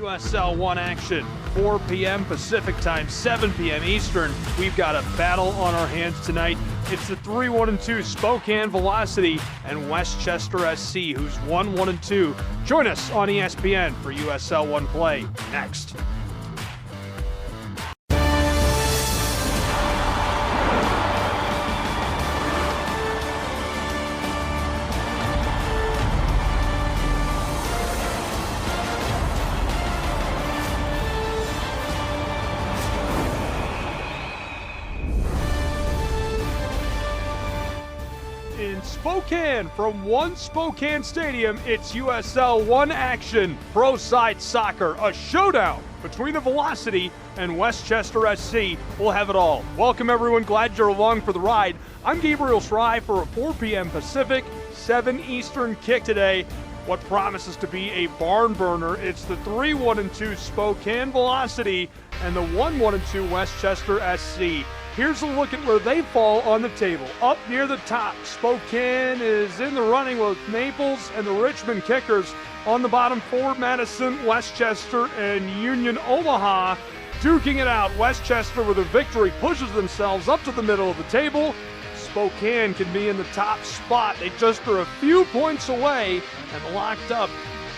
USL 1 action, 4 p.m. Pacific time, 7 p.m. Eastern. We've got a battle on our hands tonight. It's the 3-1-2 Spokane Velocity and Westchester SC, who's 1-1-2. Join us on ESPN for USL 1 play next. In Spokane, from One Spokane Stadium, it's USL 1 action, pro side soccer, a showdown between the Velocity and Westchester SC. We'll have it all. Welcome everyone, glad you're along for the ride. I'm Gabriel Schray for a 4 p.m. Pacific, 7 Eastern kick today. What promises to be a barn burner. It's the 3-1-2 Spokane Velocity and the 1-1-2 Westchester SC. Here's a look at where they fall on the table. Up near the top, Spokane is in the running with Naples and the Richmond Kickers. On the bottom, Fort Madison, Westchester, and Union Omaha duking it out. Westchester, with a victory, pushes themselves up to the middle of the table. Spokane can be in the top spot. They just are a few points away and locked up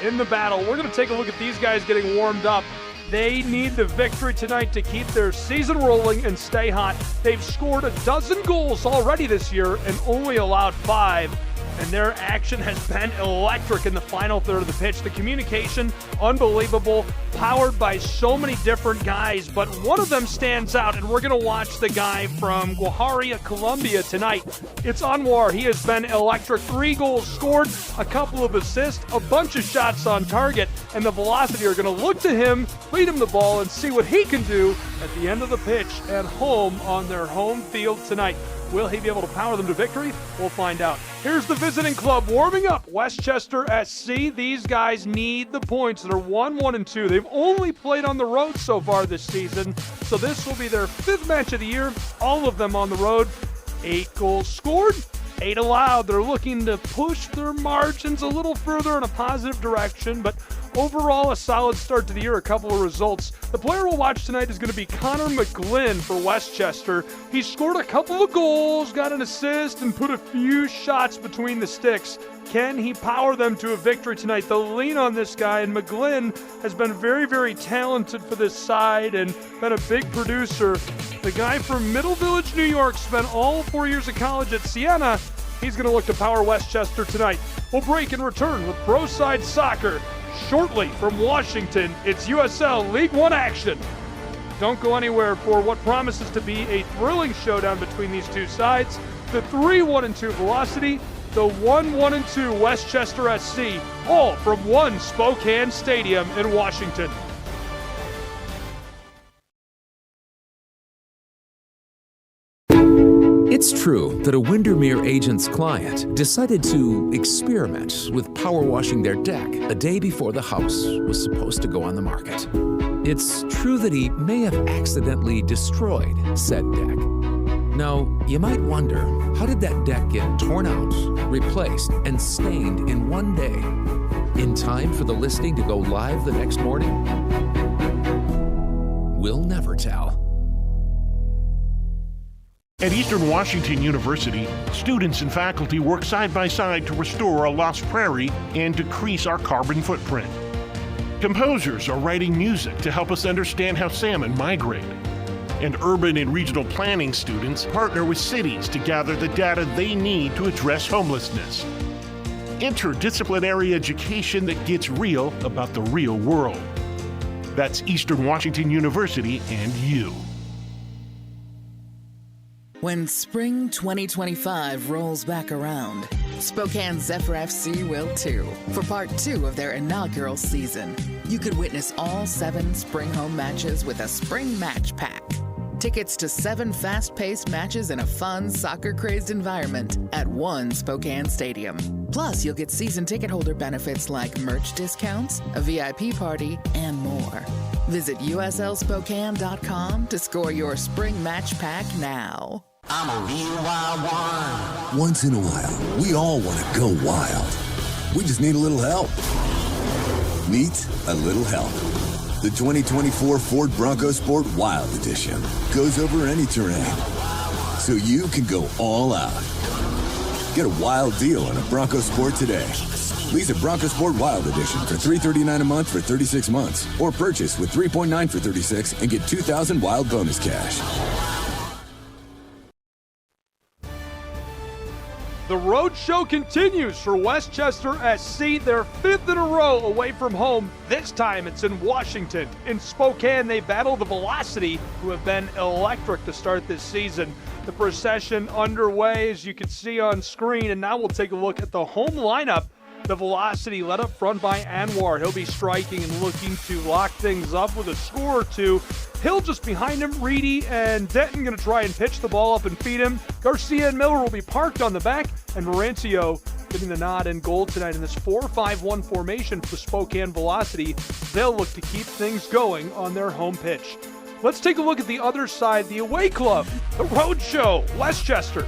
in the battle. We're going to take a look at these guys getting warmed up. They need the victory tonight to keep their season rolling and stay hot. They've scored 12 goals already this year and only allowed 5. And their action has been electric in the final third of the pitch. The communication, unbelievable, powered by so many different guys, but one of them stands out, and we're going to watch the guy from Guajará, Colombia tonight. It's Anwar. He has been electric. 3 goals scored, a couple of assists, a bunch of shots on target, and the Velocity are going to look to him, feed him the ball, and see what he can do at the end of the pitch at home on their home field tonight. Will he be able to power them to victory? We'll find out. Here's the visiting club warming up, Westchester SC. These guys need the points. They're 1-1-2. They've only played on the road so far this season, so this will be their 5th match of the year, all of them on the road. 8 goals scored, 8 allowed. They're looking to push their margins a little further in a positive direction, but overall, a solid start to the year, a couple of results. The player we'll watch tonight is going to be Connor McGlynn for Westchester. He scored a couple of goals, got an assist, and put a few shots between the sticks. Can he power them to a victory tonight? They'll lean on this guy, and McGlynn has been very, very talented for this side and been a big producer. The guy from Middle Village, New York, spent all 4 years of college at Siena. He's going to look to power Westchester tonight. We'll break and return with Pro Side Soccer. Shortly from Washington, it's USL League 1 action. Don't go anywhere for what promises to be a thrilling showdown between these two sides. The 3-1-2 Velocity, the 1-1-2 Westchester SC, all from One Spokane Stadium in Washington. It's true that a Windermere agent's client decided to experiment with power washing their deck a day before the house was supposed to go on the market. It's true that he may have accidentally destroyed said deck. Now, you might wonder, how did that deck get torn out, replaced, and stained in one day, in time for the listing to go live the next morning? We'll never tell. At Eastern Washington University, students and faculty work side by side to restore a lost prairie and decrease our carbon footprint. Composers are writing music to help us understand how salmon migrate. And urban and regional planning students partner with cities to gather the data they need to address homelessness. Interdisciplinary education that gets real about the real world. That's Eastern Washington University and you. When spring 2025 rolls back around, Spokane Zephyr FC will too, for part 2 of their inaugural season. You could witness all 7 spring home matches with a spring match pack. Tickets to 7 fast-paced matches in a fun, soccer-crazed environment at One Spokane Stadium. Plus, you'll get season ticket holder benefits like merch discounts, a VIP party, and more. Visit uslspokane.com to score your spring match pack now. I'm a real wild one. Once in a while, we all want to go wild. We just need a little help. Meet a little help. The 2024 Ford Bronco Sport Wild Edition goes over any terrain, so you can go all out. Get a wild deal on a Bronco Sport today. Lease a Bronco Sport Wild Edition for $339 a month for 36 months, or purchase with $3.9 for 36 and get $2,000 wild bonus cash. The road show continues for Westchester SC. They're fifth in a row away from home. This time it's in Washington. In Spokane, they battle the Velocity, who have been electric to start this season. The procession underway, as you can see on screen, and now we'll take a look at the home lineup. The Velocity led up front by Anwar. He'll be striking and looking to lock things up with a score or two. Hill just behind him. Reedy and Denton going to try and pitch the ball up and feed him. Garcia and Miller will be parked on the back. And Marancio getting the nod in goal tonight in this 4-5-1 formation for Spokane Velocity. They'll look to keep things going on their home pitch. Let's take a look at the other side, the away club, the road show, Westchester.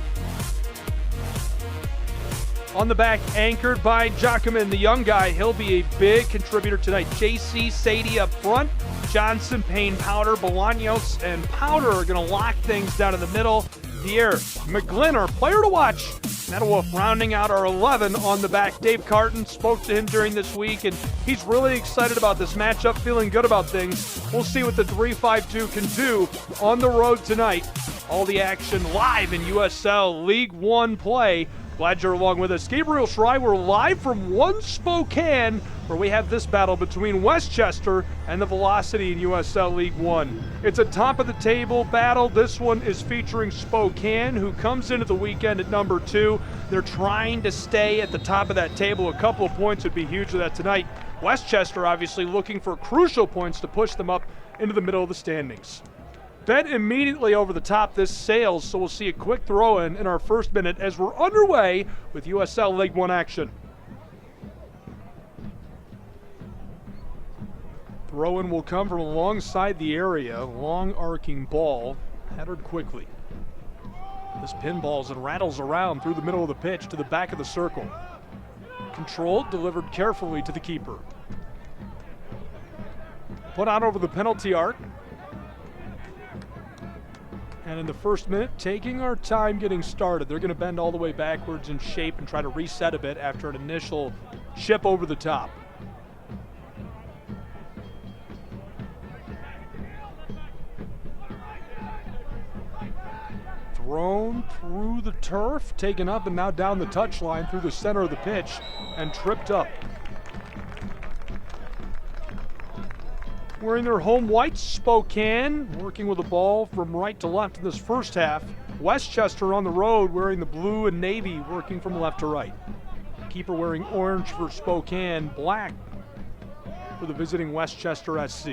On the back, anchored by Jacquemin, the young guy. He'll be a big contributor tonight. JC Sadie up front. Johnson, Payne, Powder, Bolaños, and Powder are going to lock things down in the middle. Pierre McGlynn, our player to watch. Nettlewolf rounding out our 11 on the back. Dave Carton spoke to him during this week, and he's really excited about this matchup, feeling good about things. We'll see what the 3-5-2 can do on the road tonight. All the action live in USL League One play. Glad you're along with us. Gabriel, Schray, we're live from one Spokane, where we have this battle between Westchester and the Velocity in USL League One. It's a top-of-the-table battle. This one is featuring Spokane, who comes into the weekend at number 2. They're trying to stay at the top of that table. A couple of points would be huge for that tonight. Westchester obviously looking for crucial points to push them up into the middle of the standings. Bet immediately over the top this sails, so we'll see a quick throw-in in our first minute as we're underway with USL League One action. Throw-in will come from alongside the area. Long arcing ball, headed quickly. This pinballs and rattles around through the middle of the pitch to the back of the circle. Controlled, delivered carefully to the keeper. Put out over the penalty arc. And in the first minute, taking our time getting started. They're going to bend all the way backwards in shape and try to reset a bit after an initial chip over the top. Thrown through the turf, taken up and now down the touchline through the center of the pitch and tripped up. Wearing their home whites, Spokane, working with the ball from right to left in this first half. Westchester on the road wearing the blue and navy, working from left to right. Keeper wearing orange for Spokane, black for the visiting Westchester SC.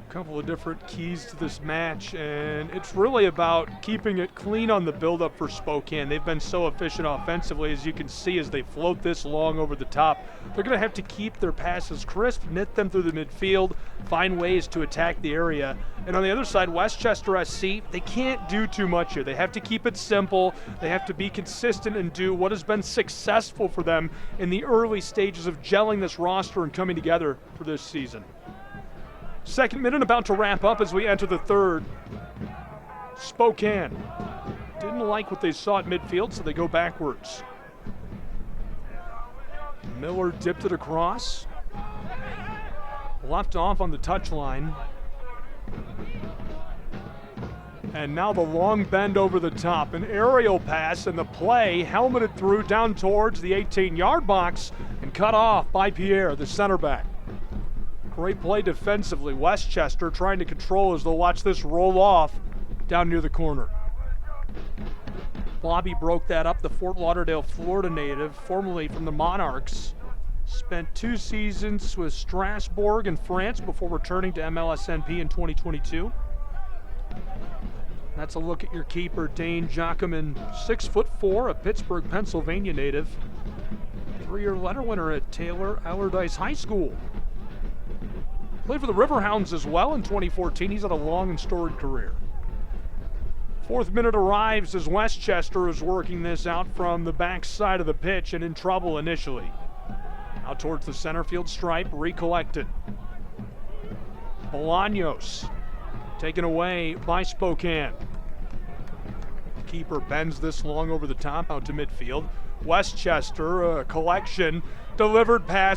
Couple of different keys to this match, and it's really about keeping it clean on the build-up for Spokane. They've been so efficient offensively, as you can see, as they float this long over the top. They're going to have to keep their passes crisp, knit them through the midfield, find ways to attack the area. And on the other side, Westchester SC, they can't do too much here. They have to keep it simple. They have to be consistent and do what has been successful for them in the early stages of gelling this roster and coming together for this season. Second minute about to wrap up as we enter the third. Spokane didn't like what they saw at midfield, so they go backwards. Miller dipped it across. Left off on the touchline. And now the long bend over the top. An aerial pass and the play helmeted through down towards the 18-yard box and cut off by Pierre, the center back. Great play defensively. Westchester trying to control as they'll watch this roll off down near the corner. Bobby broke that up, the Fort Lauderdale, Florida native, formerly from the Monarchs. Spent 2 seasons with Strasbourg in France before returning to MLSNP in 2022. That's a look at your keeper, Dane Jacquemin, 6'4", a Pittsburgh, Pennsylvania native. 3-year letter winner at Taylor Allardyce High School. Played for the Riverhounds as well in 2014. He's had a long and storied career. Fourth minute arrives as Westchester is working this out from the back side of the pitch and in trouble initially. Out towards the center field stripe, recollected. Bolaños taken away by Spokane. Keeper bends this long over the top out to midfield. Westchester, a collection, delivered pass